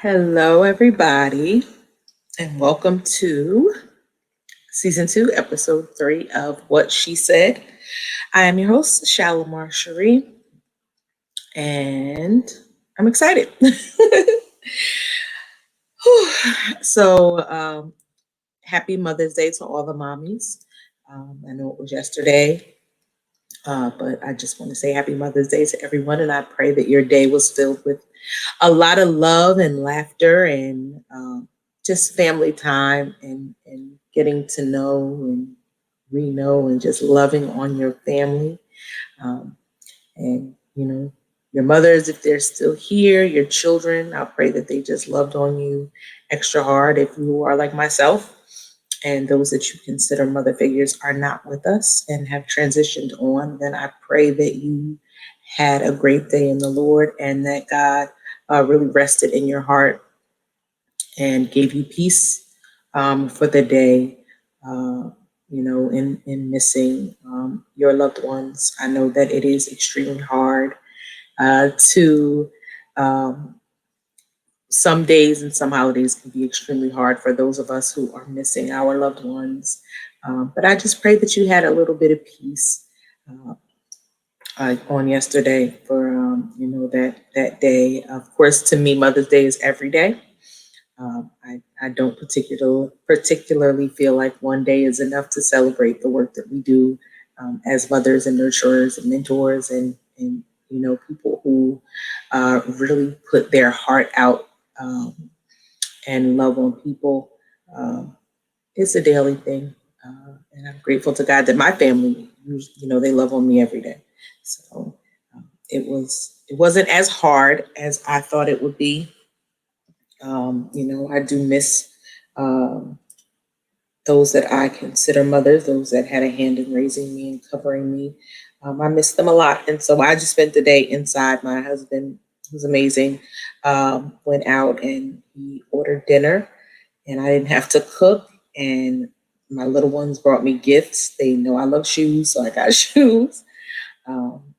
Hello, everybody, and welcome to season 2, episode 3 of What She Said. I am your host, Shalimar Cherie, and I'm excited. so, happy Mother's Day to all the mommies. I know it was yesterday, but I just want to say happy Mother's Day to everyone, and I pray that your day was filled with a lot of love and laughter and just family time and getting to know and re-know and just loving on your family. Um, and, your mothers, if they're still here, your children, I pray that they just loved on you extra hard. If you are like myself and those that you consider mother figures are not with us and have transitioned on, then I pray that you had a great day in the Lord and that God really rested in your heart and gave you peace for the day. In missing your loved ones. I know that it is extremely hard to some days and some holidays can be extremely hard for those of us who are missing our loved ones. But I just pray that you had a little bit of peace on yesterday for that day. Of course, to me, Mother's Day is every day. I don't particularly feel like one day is enough to celebrate the work that we do as mothers and nurturers and mentors and people who really put their heart out and love on people. It's a daily thing, and I'm grateful to God that my family, they love on me every day. So it wasn't as hard as I thought it would be. I do miss um, those that I consider mothers, those that had a hand in raising me and covering me. I miss them a lot. And so I just spent the day inside. My husband was amazing, went out and he ordered dinner, and I didn't have to cook. And my little ones brought me gifts. They know I love shoes, so I got shoes. Um,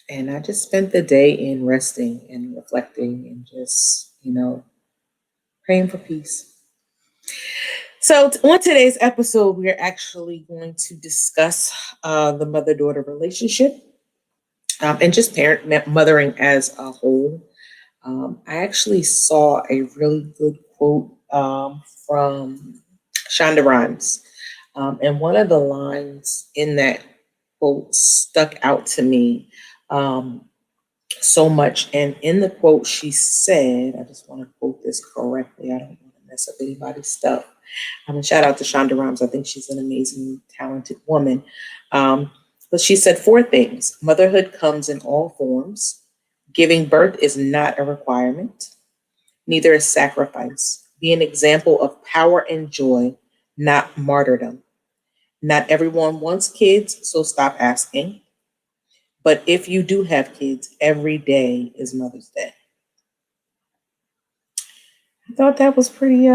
and I just spent the day in resting and reflecting and just, praying for peace. So, on today's episode, we're actually going to discuss the mother daughter relationship and just mothering as a whole. I actually saw a really good quote from Shonda Rhimes. And one of the lines in that quote stuck out to me so much. And in the quote, she said, I just want to quote this correctly. I don't want to mess up anybody's stuff. Shout out to Shonda Rhimes. I think she's an amazing, talented woman. But she said 4 things. Motherhood comes in all forms. Giving birth is not a requirement. Neither is sacrifice. Be an example of power and joy, not martyrdom. Not everyone wants kids, so stop asking. But if you do have kids, every day is Mother's Day. I thought that was pretty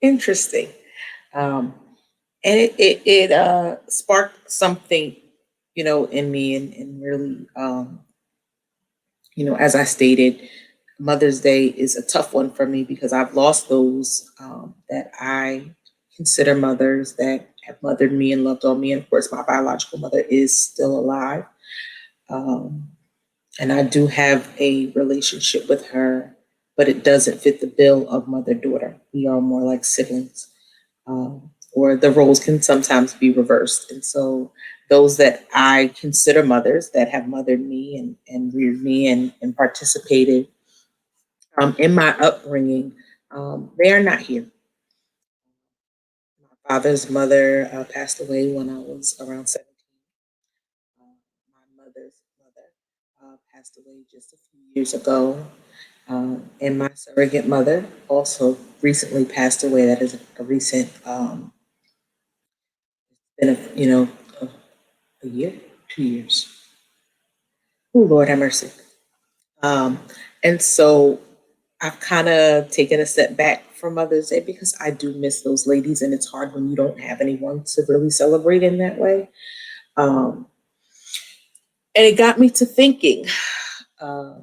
interesting. Um, and it sparked something, in me and really, as I stated, Mother's Day is a tough one for me because I've lost those that I consider mothers that have mothered me and loved on me. And of course, my biological mother is still alive. Um, and I do have a relationship with her, but it doesn't fit the bill of mother-daughter. We are more like siblings, or the roles can sometimes be reversed. And so those that I consider mothers that have mothered me and reared me and participated in my upbringing, they are not here. My father's mother passed away when I was around 17. My mother's mother passed away just a few years ago. And my surrogate mother also recently passed away. That is a recent, been a year, 2 years. Oh, Lord have mercy. Um, and so I've kind of taken a step back from Mother's Day because I do miss those ladies, and it's hard when you don't have anyone to really celebrate in that way. Um, and it got me to thinking. Uh,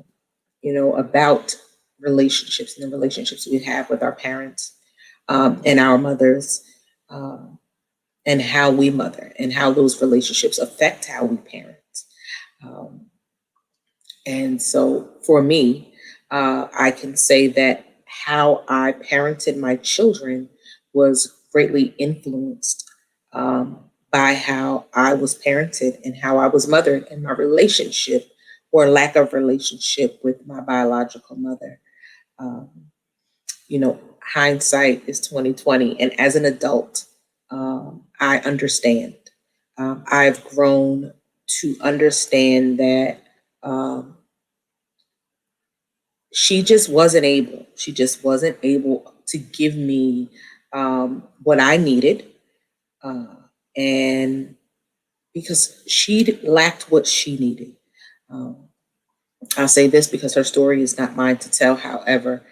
about relationships and the relationships we have with our parents, and our mothers, um, and how we mother and how those relationships affect how we parent. Um, and so for me, I can say that how I parented my children was greatly influenced, by how I was parented and how I was mothered, and my relationship or lack of relationship with my biological mother. Um, Hindsight is 2020, and as an adult, I understand. I've grown to understand that, um, she just wasn't able to give me, what I needed, uh, and because she lacked what she needed. Um, I'll say this because her story is not mine to tell. However,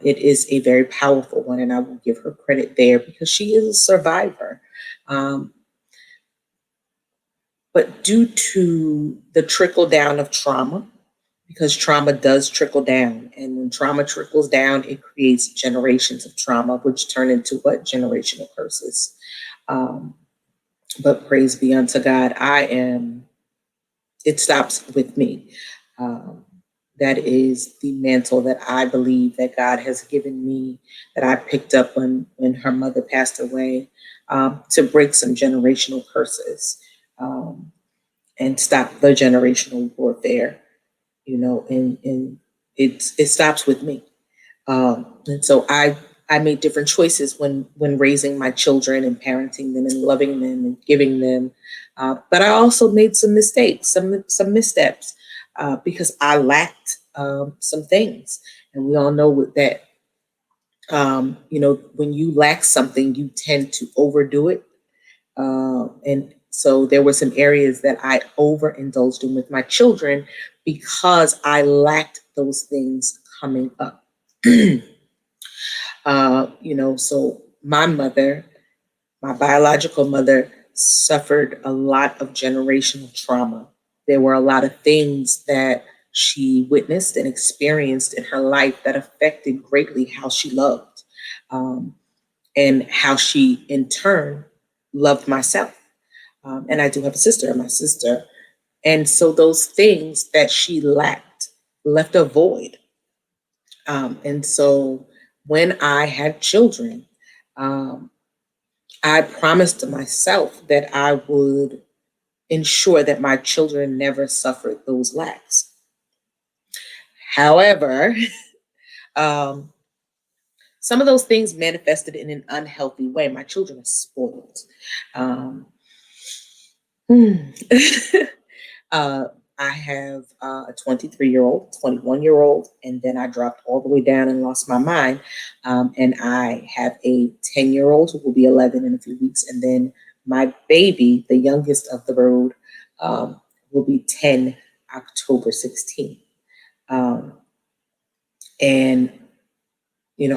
it is a very powerful one, and I will give her credit there because she is a survivor. Um, but due to the trickle down of trauma, because trauma does trickle down, and when trauma trickles down, it creates generations of trauma, which turn into what? Generational curses. Um, but praise be unto God, it stops with me. Um, that is the mantle that I believe that God has given me, that I picked up when her mother passed away, to break some generational curses, um, and stop the generational warfare. And it stops with me. And so I made different choices when raising my children and parenting them and loving them and giving them. But I also made some mistakes, some missteps, because I lacked, some things. And we all know that, when you lack something, you tend to overdo it. And so there were some areas that I overindulged in with my children because I lacked those things coming up. So my biological mother, suffered a lot of generational trauma. There were a lot of things that she witnessed and experienced in her life that affected greatly how she loved, um, and how she, in turn, loved myself. And I do have a sister, and my sister. And so those things that she lacked left a void. And so when I had children, um, I promised to myself that I would ensure that my children never suffered those lacks. However, um, some of those things manifested in an unhealthy way. My children are spoiled. Um, uh, I have, a 23-year-old, 21-year-old, and then I dropped all the way down and lost my mind. And I have a 10-year-old who will be 11 in a few weeks. And then my baby, the youngest of the road, will be 10 October 16th. Um, and,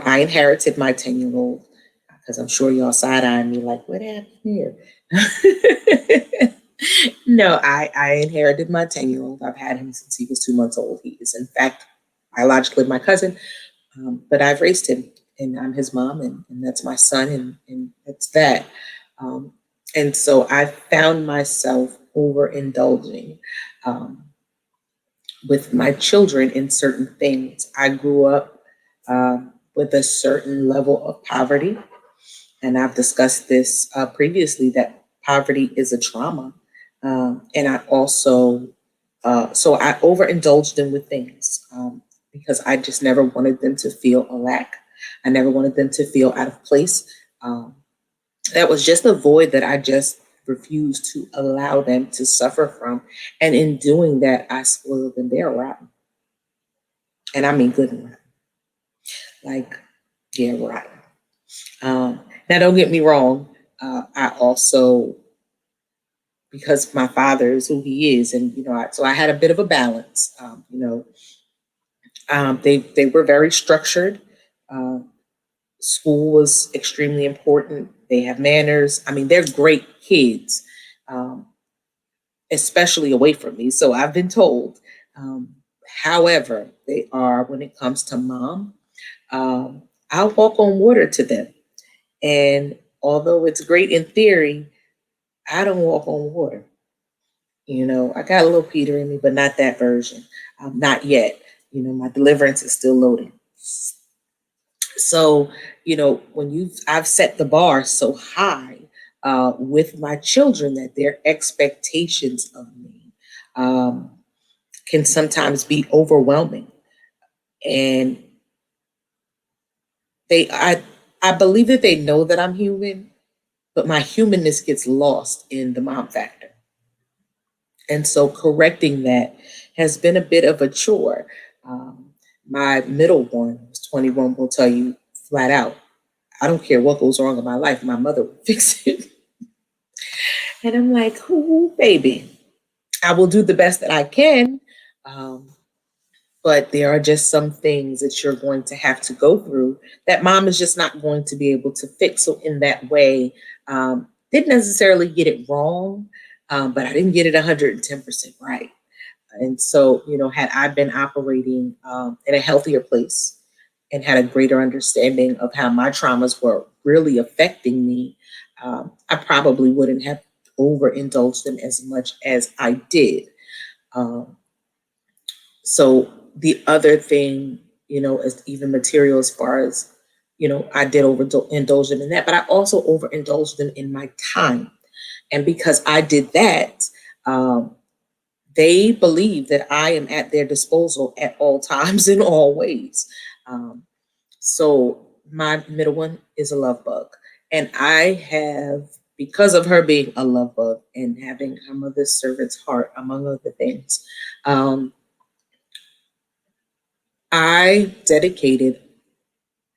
I inherited my 10-year-old because I'm sure y'all side-eyeing me like, what happened here? No, I inherited my 10-year-old. I've had him since he was 2 months old. He is, in fact, biologically my cousin, but I've raised him, and I'm his mom, and that's my son, and that's that. Um, and so I found myself overindulging, um, with my children in certain things. I grew up, with a certain level of poverty, and I've discussed this, previously, that poverty is a trauma. And I also, so I overindulged them with things, because I just never wanted them to feel a lack. I never wanted them to feel out of place. Um, that was just a void that I just refused to allow them to suffer from. And in doing that, I spoiled them. They're rotten. And I mean good and rotten. Like, yeah, rotten. Now, don't get me wrong. I also, because my father is who he is, and so I had a bit of a balance. They were very structured. Uh, School was extremely important. They have manners. I mean, they're great kids, um, especially away from me. So I've been told. Um, However, they are, when it comes to mom, I'll walk on water to them. And although it's great in theory, I don't walk on water. I got a little Peter in me, but not that version. Not yet. My deliverance is still loading. So, I've set the bar so high with my children that their expectations of me um, can sometimes be overwhelming. And I believe that they know that I'm human, but my humanness gets lost in the mom factor. And so correcting that has been a bit of a chore. Um, my middle one, who's 21, will tell you flat out, I don't care what goes wrong in my life, my mother will fix it. And I'm like, ooh, baby, I will do the best that I can. Um, but there are just some things that you're going to have to go through that mom is just not going to be able to fix. So in that way, didn't necessarily get it wrong, but I didn't get it 110% right. And so, had I been operating in a healthier place and had a greater understanding of how my traumas were really affecting me, I probably wouldn't have overindulged them as much as I did. Um, so the other thing, is even material as far as, I did overindulge them in that, but I also overindulged them in my time. And because I did that, um, they believe that I am at their disposal at all times in all ways. Um, so my middle one is a love bug. And I have, because of her being a love bug and having her mother's servant's heart, among other things, I dedicated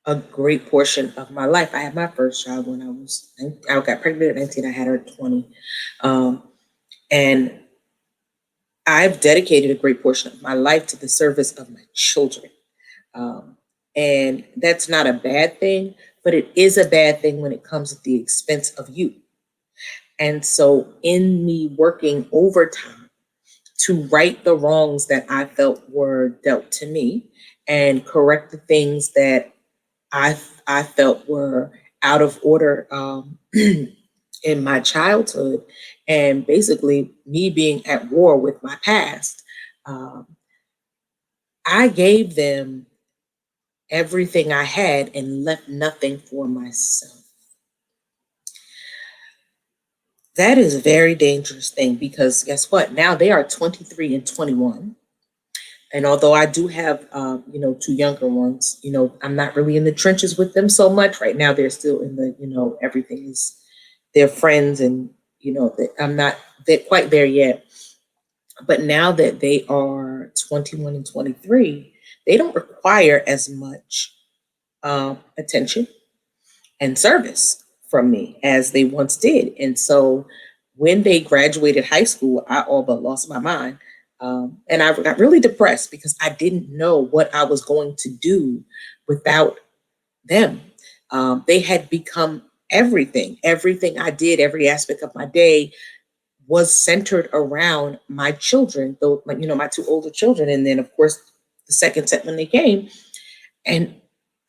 a great portion of my life. I had my first child when I got pregnant at 19, I had her at 20. Um, and I've dedicated a great portion of my life to the service of my children. Um, and that's not a bad thing, but it is a bad thing when it comes at the expense of you. And so, in me working overtime to right the wrongs that I felt were dealt to me and correct the things that I I felt were out of order in my childhood, and basically me being at war with my past, um, I gave them everything I had and left nothing for myself. That is a very dangerous thing because guess what? Now they are 23 and 21. And although I do have, two younger ones, I'm not really in the trenches with them so much right now. They're still in the, everything is their friends, and I'm not quite there yet. But now that they are 21 and 23, they don't require as much attention and service from me as they once did. And so when they graduated high school, I all but lost my mind. And I got really depressed because I didn't know what I was going to do without them. They had become everything. Everything I did, every aspect of my day was centered around my children, though, my two older children. And then, of course, the second set when they came. And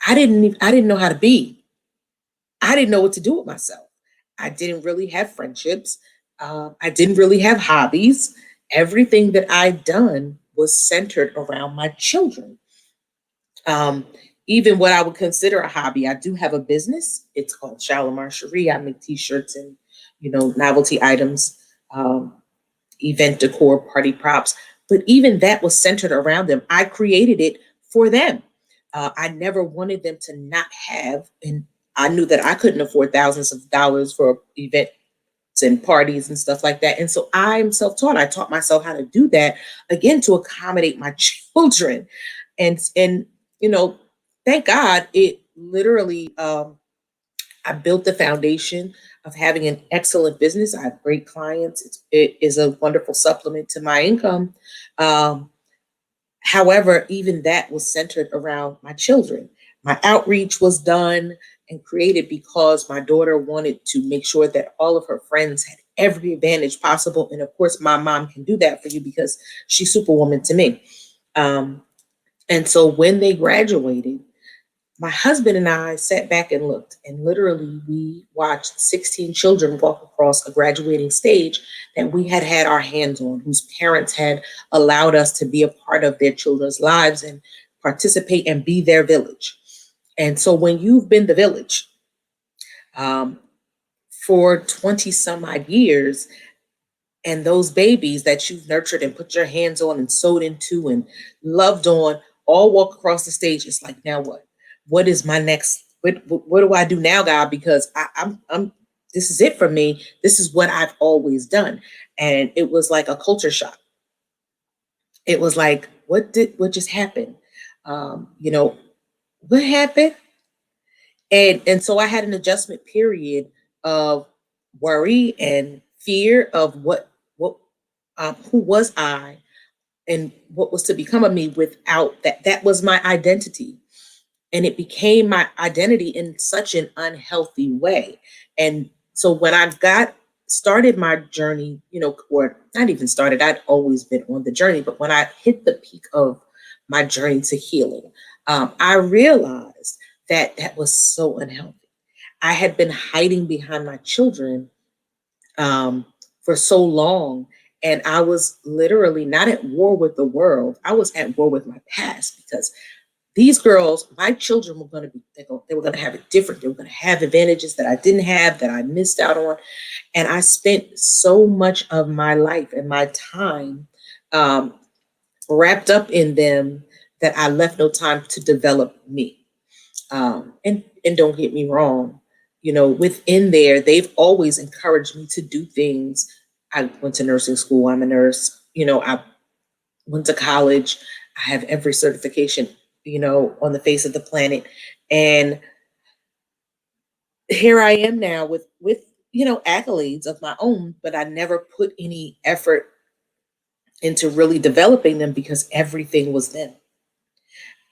I didn't know how to be. I didn't know what to do with myself. I didn't really have friendships. I didn't really have hobbies. Everything that I'd done was centered around my children. Um, Even what I would consider a hobby, I do have a business. It's called Shalimar Cherie. I make T-shirts and novelty items, event decor, party props. But even that was centered around them. I created it for them. I never wanted them to not have, and I knew that I couldn't afford thousands of dollars for events and parties and stuff like that. And so I'm self-taught. I taught myself how to do that again to accommodate my children. And you know, thank God it literally I built the foundation of having an excellent business. I have great clients. It is a wonderful supplement to my income. Um, However, even that was centered around my children. My outreach was done and created because my daughter wanted to make sure that all of her friends had every advantage possible. And of course, my mom can do that for you because she's superwoman to me. Um, and so when they graduated, my husband and I sat back and looked, and literally we watched 16 children walk across a graduating stage that we had had our hands on, whose parents had allowed us to be a part of their children's lives and participate and be their village. And so when you've been the village um, for 20 some odd years, and those babies that you've nurtured and put your hands on and sewed into and loved on all walk across the stage, it's like, now what? What is my next? What do I do now, God? Because I'm this is it for me. This is what I've always done. And it was like a culture shock. It was like, what just happened? You know, what happened? And so I had an adjustment period of worry and fear of what who was I and what was to become of me without that. That was my identity. And it became my identity in such an unhealthy way. And so when I got started my journey, or not even started, I'd always been on the journey, but when I hit the peak of my journey to healing, I realized that that was so unhealthy. I had been hiding behind my children um, for so long. And I was literally not at war with the world. I was at war with my past because these girls, my children were going to be, they were going to have it different. They were going to have advantages that I didn't have, that I missed out on. And I spent so much of my life and my time um, wrapped up in them that I left no time to develop me. And don't get me wrong, within there, they've always encouraged me to do things. I went to nursing school. I'm a nurse. I went to college. I have every certification, on the face of the planet. And here I am now with accolades of my own, but I never put any effort into really developing them because everything was them.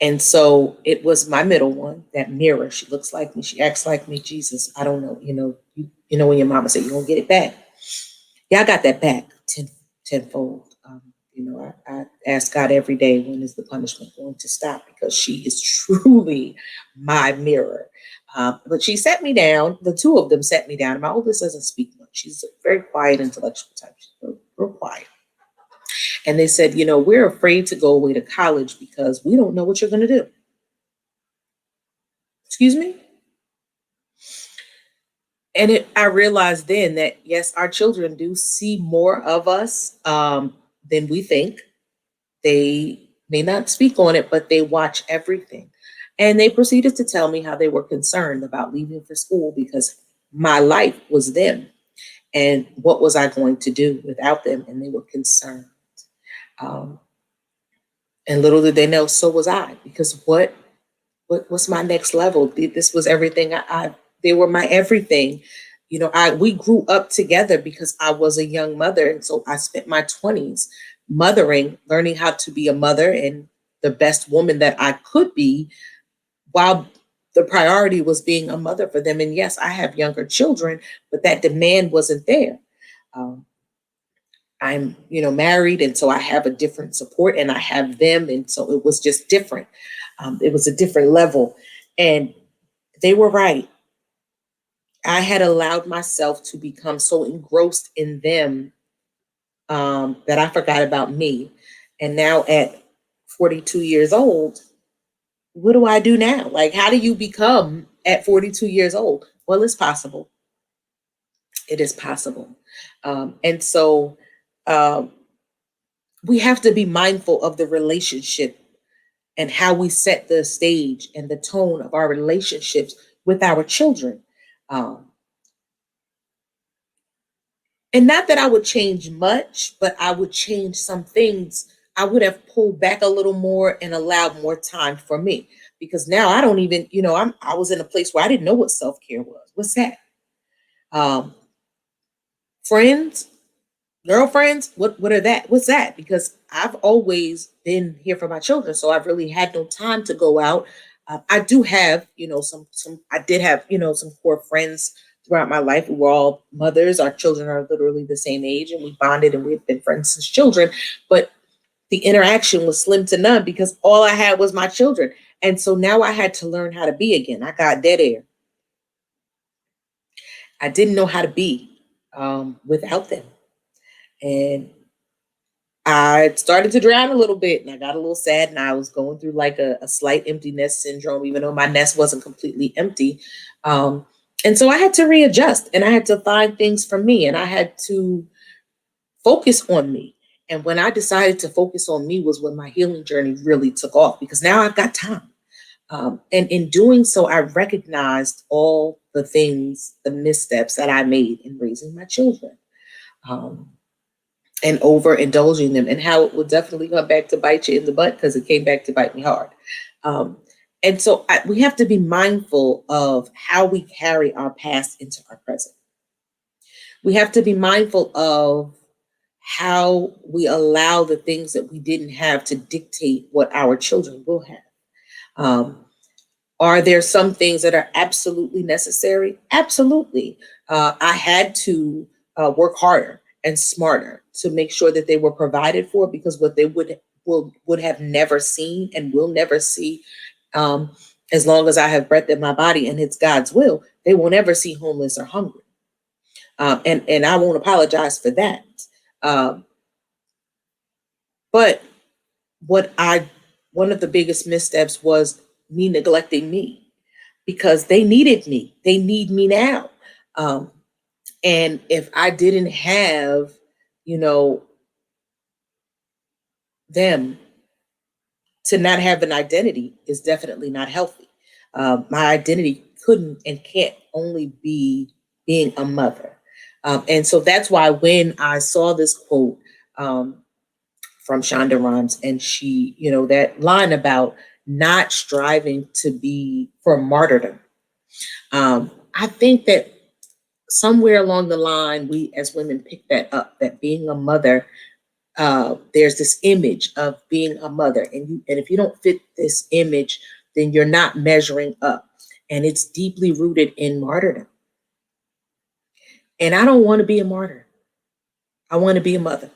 And so it was my middle one, that mirror. She looks like me. She acts like me. Jesus, I don't know. You know when your mama said you're gonna get it back. Yeah, I got that back tenfold. I ask God every day, when is the punishment going to stop? Because she is truly my mirror. But she set me down. The two of them set me down. My oldest doesn't speak much. She's a very quiet, intellectual type. She's real quiet. And they said, we're afraid to go away to college because we don't know what you're going to do. Excuse me? And I realized then that, yes, our children do see more of us than we think. They may not speak on it, but they watch everything. And they proceeded to tell me how they were concerned about leaving for school because my life was them. And what was I going to do without them? And they were concerned. Um, and little did they know, so was I, because what's my next level? This was everything. They were my everything. We grew up together because I was a young mother, and so I spent my 20s mothering, learning how to be a mother and the best woman that I could be, while the priority was being a mother for them. And yes, I have younger children, but that demand wasn't there. Um, I'm, married, and so I have a different support, and I have them, and so it was just different. It was a different level, and they were right. I had allowed myself to become so engrossed in them that I forgot about me. And now at 42 years old, what do I do now? Like, how do you become at 42 years old? Well, it's possible. It is possible. And so um, we have to be mindful of the relationship and how we set the stage and the tone of our relationships with our children. Um, and not that I would change much, but I would change some things. I would have pulled back a little more and allowed more time for me, because now I don't even, I was in a place where I didn't know what self care was. What's that? Um, Friends, girlfriends, what are that? What's that? Because I've always been here for my children, so I've really had no time to go out. I do have, some. I did have, some core friends throughout my life. We were all mothers. Our children are literally the same age, and we bonded, and we've been friends since children. But the interaction was slim to none because all I had was my children. And so now I had to learn how to be again. I got dead air. I didn't know how to be without them. And I started to drown a little bit and I got a little sad and I was going through like a slight empty nest syndrome, even though my nest wasn't completely empty. Um, and so I had to readjust and I had to find things for me and I had to focus on me. And when I decided to focus on me was when my healing journey really took off because now I've got time. And in doing so, I recognized all the things, the missteps that I made in raising my children. Um, and overindulging them and how it will definitely come back to bite you in the butt because it came back to bite me hard. Um, and so we have to be mindful of how we carry our past into our present. We have to be mindful of how we allow the things that we didn't have to dictate what our children will have. Um, are there some things that are absolutely necessary? Absolutely. I had to work harder and smarter to make sure that they were provided for because what they would have never seen and will never see, um, as long as I have breath in my body and it's God's will, they will never see homeless or hungry. And I won't apologize for that. Um, but what I one of the biggest missteps was me neglecting me because they needed me. They need me now. Um, and if I didn't have, you know, them, to not have an identity is definitely not healthy. My identity couldn't and can't only be being a mother. And so that's why when I saw this quote from Shonda Rhimes and she, that line about not striving to be for martyrdom, I think that somewhere along the line, we as women pick that up, that being a mother, there's this image of being a mother. And if you don't fit this image, then you're not measuring up. And it's deeply rooted in martyrdom. And I don't want to be a martyr. I want to be a mother.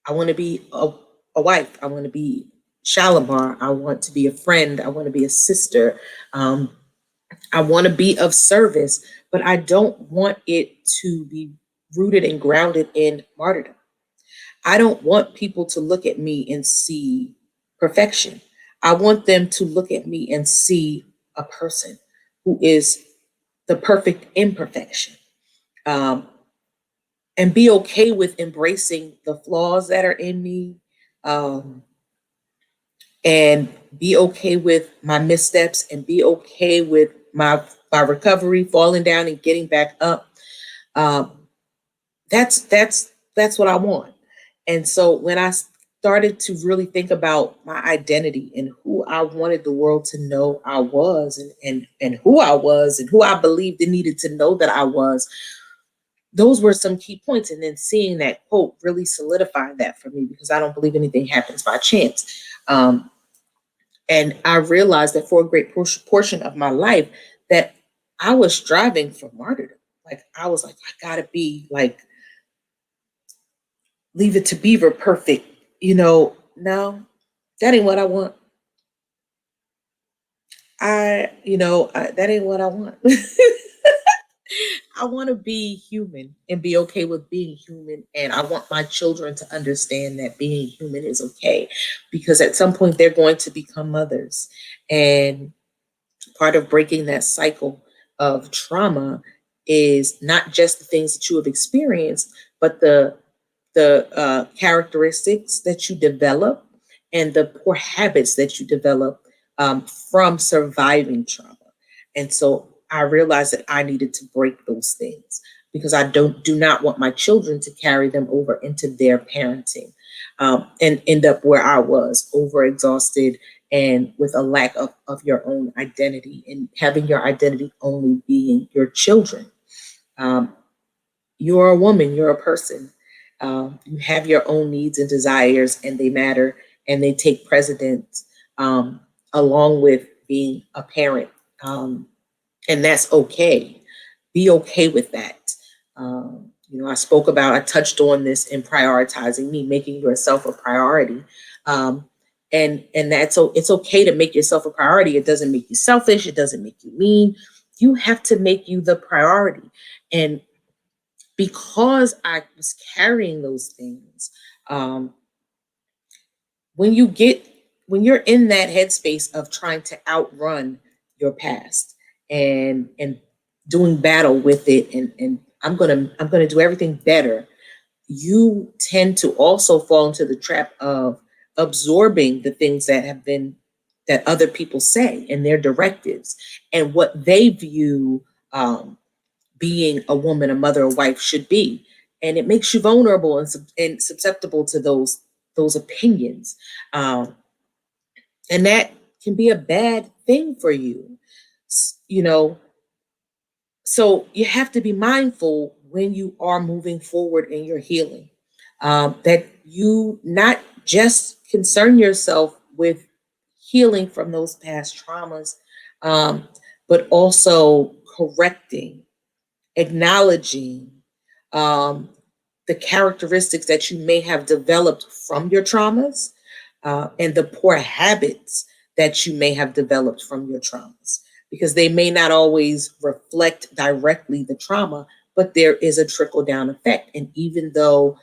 I want to be a wife. I want to be Shalimar. I want to be a friend. I want to be a sister. I want to be of service, but I don't want it to be rooted and grounded in martyrdom. I don't want people to look at me and see perfection. I want them to look at me and see a person who is the perfect imperfection, um, and be okay with embracing the flaws that are in me, um, and be okay with my missteps and be okay with my recovery, falling down and getting back up. Um, that's what I want. And so when I started to really think about my identity and who I wanted the world to know I was and who I was and who I believed they needed to know that I was, those were some key points. And then seeing that quote really solidified that for me because I don't believe anything happens by chance. And I realized that for a great portion of my life that I was striving for martyrdom. Like I was like, I gotta be like Leave It to Beaver perfect. No, that ain't what I want. That ain't what I want. I want to be human and be okay with being human. And I want my children to understand that being human is okay because at some point they're going to become mothers. And part of breaking that cycle of trauma is not just the things that you have experienced, but the characteristics that you develop and the poor habits that you develop from surviving trauma. And so I realized that I needed to break those things because I do not want my children to carry them over into their parenting, and end up where I was, overexhausted and with a lack of your own identity and having your identity only being your children. Um, you're a woman, you're a person. You have your own needs and desires, and they matter and they take precedence, along with being a parent. And that's okay. Be okay with that. I touched on this in prioritizing me, making yourself a priority. Um, and that's so it's okay to make yourself a priority. It doesn't make you selfish. It doesn't make you mean. You have to make you the priority. And because I was carrying those things, um, when you get when you're in that headspace of trying to outrun your past and doing battle with it, and I'm gonna do everything better, you tend to also fall into the trap of absorbing the things that other people say and their directives and what they view um, being a woman, a mother, a wife should be, and it makes you vulnerable and susceptible to those opinions, um, and that can be a bad thing for you. You know, so you have to be mindful when you are moving forward in your healing, that you not just concern yourself with healing from those past traumas, but also correcting, acknowledging um, the characteristics that you may have developed from your traumas, and the poor habits that you may have developed from your traumas, because they may not always reflect directly the trauma, but there is a trickle down effect. And even though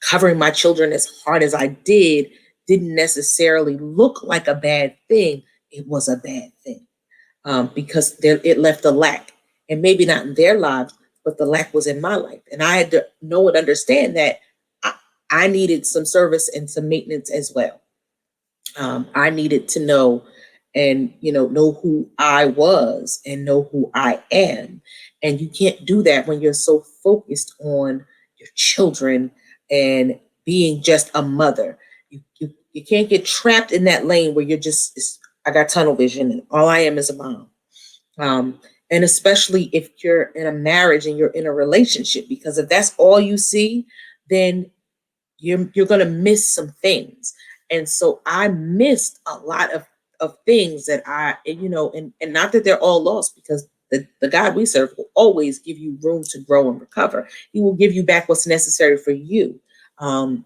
covering my children as hard as I didn't necessarily look like a bad thing, it was a bad thing, because it left a lack, and maybe not in their lives, but the lack was in my life, and I had to know and understand that I, I needed some service and some maintenance as well. I needed to know and know who I was and know who I am, and you can't do that when you're so focused on your children and being just a mother. You can't get trapped in that lane where you're just I got tunnel vision and all I am is a mom. um, and especially if you're in a marriage and you're in a relationship, because if that's all you see, then you're going to miss some things. And so I missed a lot of things that and not that they're all lost, because the God we serve will always give you room to grow and recover. He will give you back what's necessary for you. um,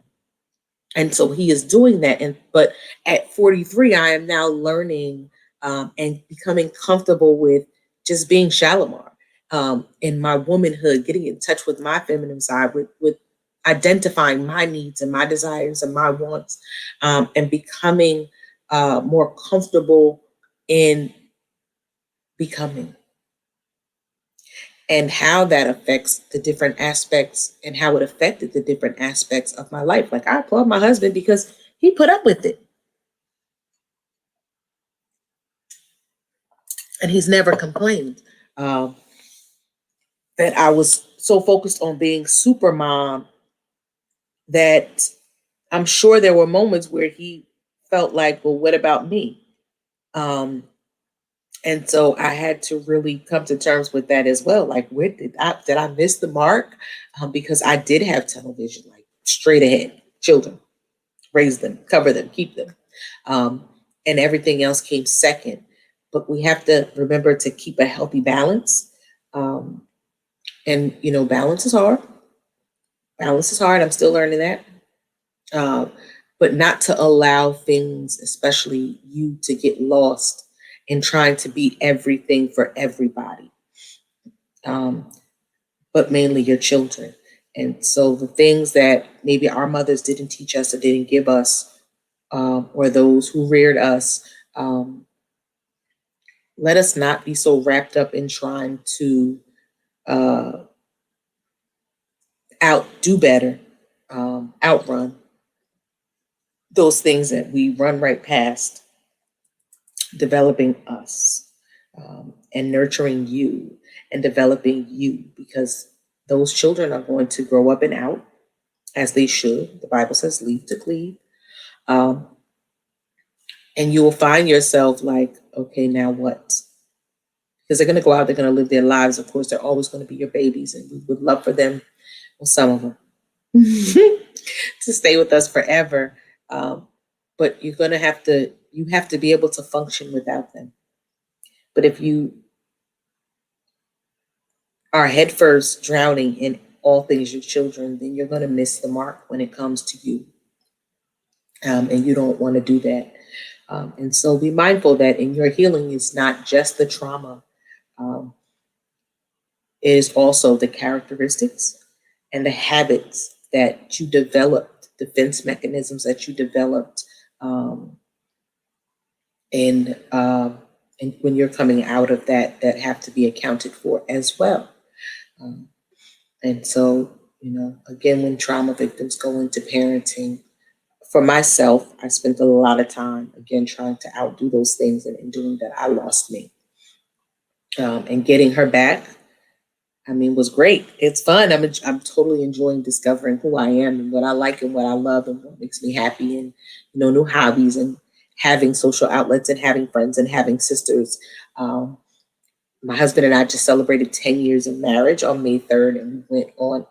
and so he is doing that. But at 43, I am now learning, and becoming comfortable with just being Shalimar, in my womanhood, getting in touch with my feminine side, with identifying my needs and my desires and my wants, and becoming more comfortable in becoming, and how that affects the different aspects and how it affected the different aspects of my life. Like, I applaud my husband because he put up with it. And he's never complained, um, that I was so focused on being super mom that I'm sure there were moments where he felt like, well, what about me? Um, and so I had to really come to terms with that as well. Like, where did I miss the mark? Because I did have tunnel vision, like straight ahead, children, raise them, cover them, keep them, um, and everything else came second. But we have to remember to keep a healthy balance. Um, and balance is hard. Balance is hard. I'm still learning that. Um, but not to allow things, especially you, to get lost in trying to be everything for everybody, um, but mainly your children. And so the things that maybe our mothers didn't teach us or didn't give us, or those who reared us, let us not be so wrapped up in trying to uh, outdo better, outrun those things that we run right past, developing us, and nurturing you and developing you, because those children are going to grow up and out as they should. The Bible says, leave to cleave. Um, and you will find yourself like, okay, now what? Because they're going to go out, they're going to live their lives. Of course, they're always going to be your babies, and we would love for them, well, some of them, to stay with us forever. Um, but you have to be able to function without them. But if you are headfirst drowning in all things your children, then you're going to miss the mark when it comes to you. And you don't want to do that. And so be mindful that in your healing is not just the trauma, um, it is also the characteristics and the habits that you developed, defense mechanisms that you developed, um, and and when you're coming out of that, that have to be accounted for as well. Um, and so, again, when trauma victims go into parenting, for myself, I spent a lot of time again trying to outdo those things, and in doing that, I lost me. And getting her back, I mean, was great. It's fun. I'm totally enjoying discovering who I am and what I like and what I love and what makes me happy, and new hobbies, and having social outlets and having friends and having sisters. Um, my husband and I just celebrated 10 years of marriage on May 3rd, and we went on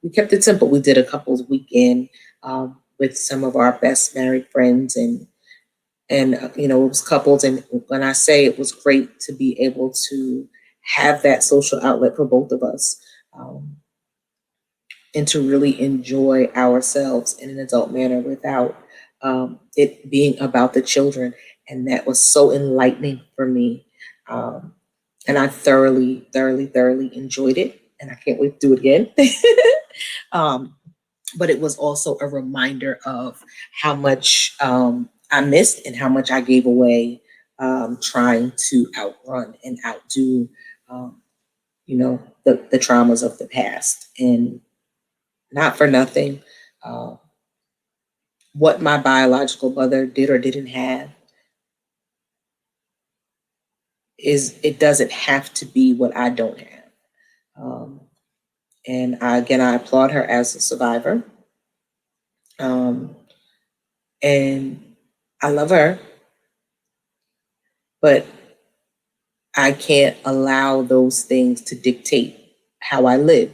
we kept it simple. We did a couples weekend with some of our best married friends, and it was couples. And when I say it was great to be able to have that social outlet for both of us, um, and to really enjoy ourselves in an adult manner without it being about the children. And that was so enlightening for me. Um, and I thoroughly, thoroughly, thoroughly enjoyed it. And I can't wait to do it again. um, but it was also a reminder of how much I missed and how much I gave away, trying to outrun and outdo, um, the traumas of the past. And not for nothing, uh, what my biological mother did or didn't have it doesn't have to be what I don't have. Um, and again, I applaud her as a survivor. Um, and I love her, but I can't allow those things to dictate how I live.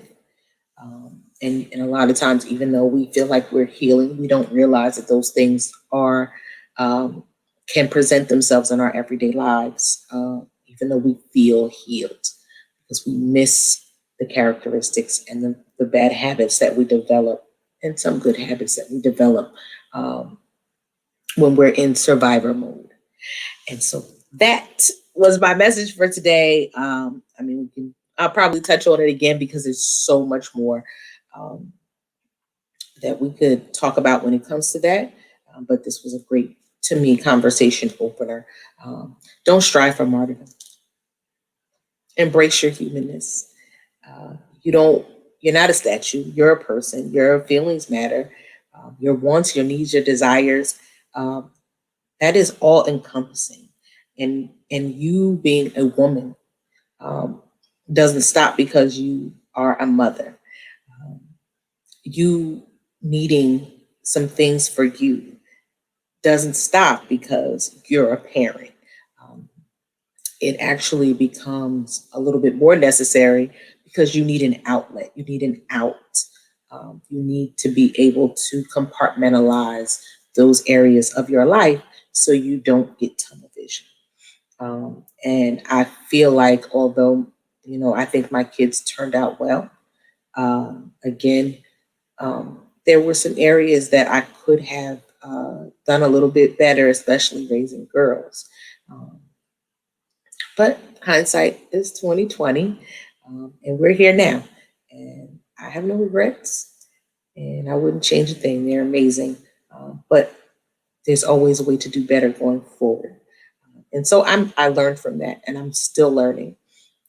And a lot of times, even though we feel like we're healing, we don't realize that those things um, can present themselves in our everyday lives, even though we feel healed, because we miss the characteristics and the bad habits that we develop, and some good habits that we develop um, when we're in survivor mode. And so that was my message for today. I mean, I'll probably touch on it again because there's so much more um, that we could talk about when it comes to that. But this was a great, to me, conversation opener. Um, don't strive for martyrdom. Embrace your humanness. Uh, you don't. You're not a statue. You're a person. Your feelings matter. Your wants, your needs, your desires. Um, that is all encompassing. And you being a woman um, doesn't stop because you are a mother. Um, you needing some things for you doesn't stop because you're a parent. Um, it actually becomes a little bit more necessary because you need an outlet, you need an out. You need to be able to compartmentalize those areas of your life so you don't get tunnel vision. And I feel like, although, I think my kids turned out well, again, there were some areas that I could have done a little bit better, especially raising girls. Um, but hindsight is 2020, and we're here now. And I have no regrets, and I wouldn't change a thing. They're amazing, but there's always a way to do better going forward. And so I learned from that, and I'm still learning.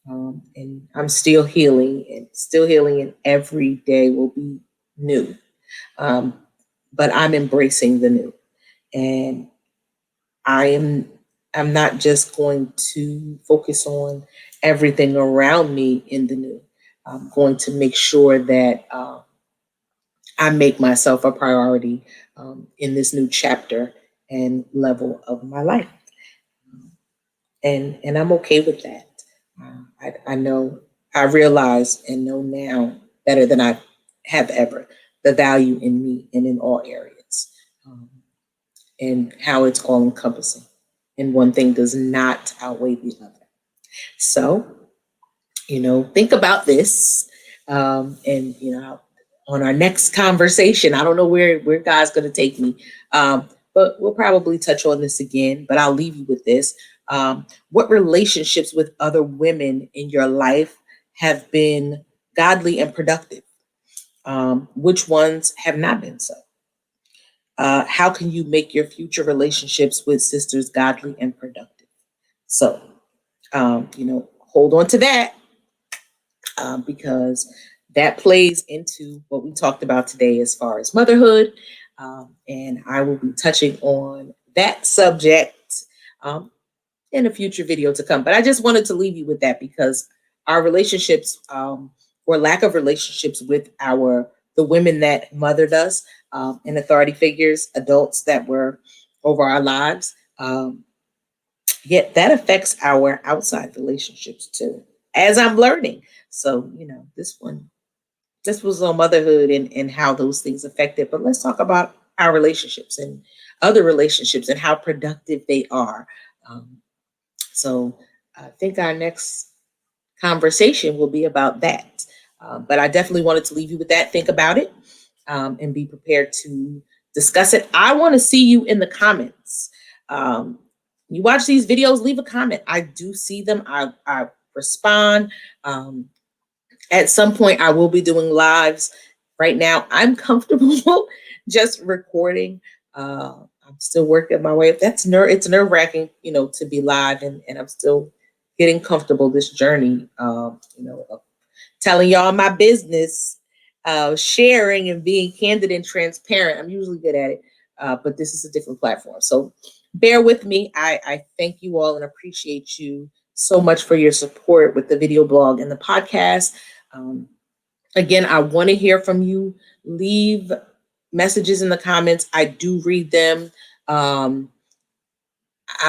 And I'm still healing, and every day will be new. Um, but I'm embracing the new, and I am I'm not just going to focus on everything around me in the new. I'm going to make sure that I make myself a priority in this new chapter and level of my life, and I'm okay with that. I know, I realize and know now better than I have ever, the value in me and in all areas, um, and how it's all encompassing, and one thing does not outweigh the other. So, think about this. And on our next conversation, I don't know where God's going to take me, but we'll probably touch on this again. But I'll leave you with this: what relationships with other women in your life have been godly and productive? Which ones have not been so? How can you make your future relationships with sisters godly and productive? So, hold on to that, because that plays into what we talked about today as far as motherhood. And I will be touching on that subject in a future video to come. But I just wanted to leave you with that, because our relationships, or lack of relationships with the women that mothered us, and authority figures, adults that were over our lives, yet that affects our outside relationships too, as I'm learning. So, this was on motherhood and how those things affect it. But let's talk about our relationships and other relationships and how productive they are. So I think our next conversation will be about that. But I definitely wanted to leave you with that. Think about it, and be prepared to discuss it. I want to see you in the comments. You watch these videos, leave a comment. I do see them. I respond. At some point, I will be doing lives. Right now, I'm comfortable just recording. I'm still working my way up. It's nerve-wracking, to be live, and I'm still getting comfortable this journey, of telling y'all my business, sharing and being candid and transparent. I'm usually good at it, but this is a different platform. So bear with me. I thank you all and appreciate you so much for your support with the video blog and the podcast. Again, I want to hear from you. Leave messages in the comments. I do read them. I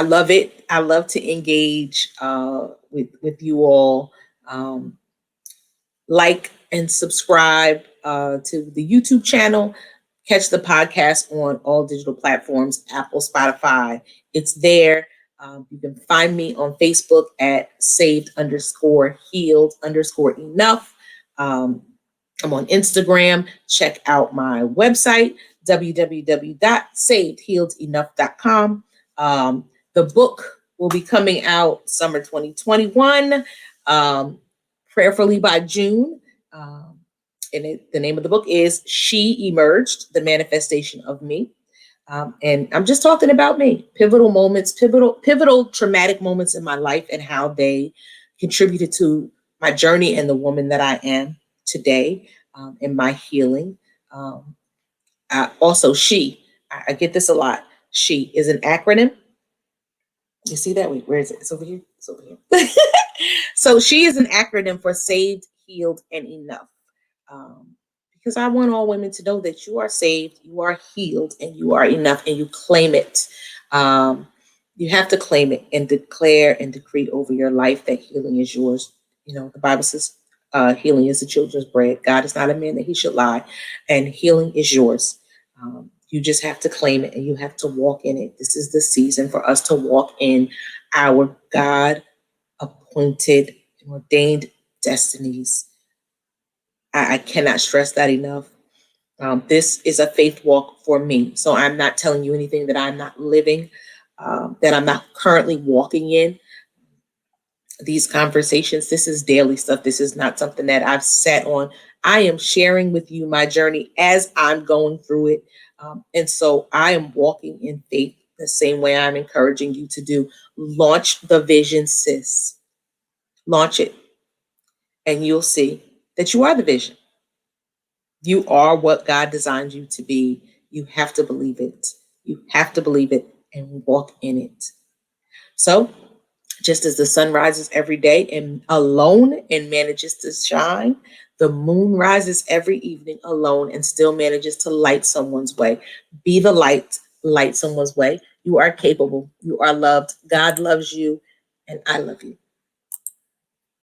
love it. I love to engage with you all. Like and subscribe to the YouTube channel. Catch the podcast on all digital platforms, Apple, Spotify. It's there. You can find me on Facebook at saved_healed_enough. I'm on Instagram. Check out my website, www.savedhealedenough.com. The book will be coming out summer 2021, prayerfully by June. The name of the book is She Emerged, The Manifestation of Me. And I'm just talking about me, pivotal moments, pivotal traumatic moments in my life and how they contributed to my journey and the woman that I am today, in my healing. Also, I get this a lot. SHE is an acronym. You see that? Wait, where is it? It's over here. It's over here. So SHE is an acronym for Saved, Healed, and Enough. Because I want all women to know that you are saved, you are healed, and you are enough, and you claim it. You have to claim it and declare and decree over your life that healing is yours. The Bible says healing is the children's bread. God is not a man that he should lie, and healing is yours. You just have to claim it and you have to walk in it. This is the season for us to walk in our God appointed and ordained destinies. I cannot stress that enough. This is a faith walk for me. So I'm not telling you anything that I'm not living, that I'm not currently walking in. These conversations, this is daily stuff. This is not something that I've sat on. I am sharing with you my journey as I'm going through it. And so I am walking in faith the same way I'm encouraging you to do. Launch the vision, sis. Launch it. And you'll see that you are the vision. You are what God designed you to be. You have to believe it. You have to believe it and walk in it. So, just as the sun rises every day and alone and manages to shine, the moon rises every evening alone and still manages to light someone's way. Be the light, light someone's way. You are capable. You are loved. God loves you, and I love you.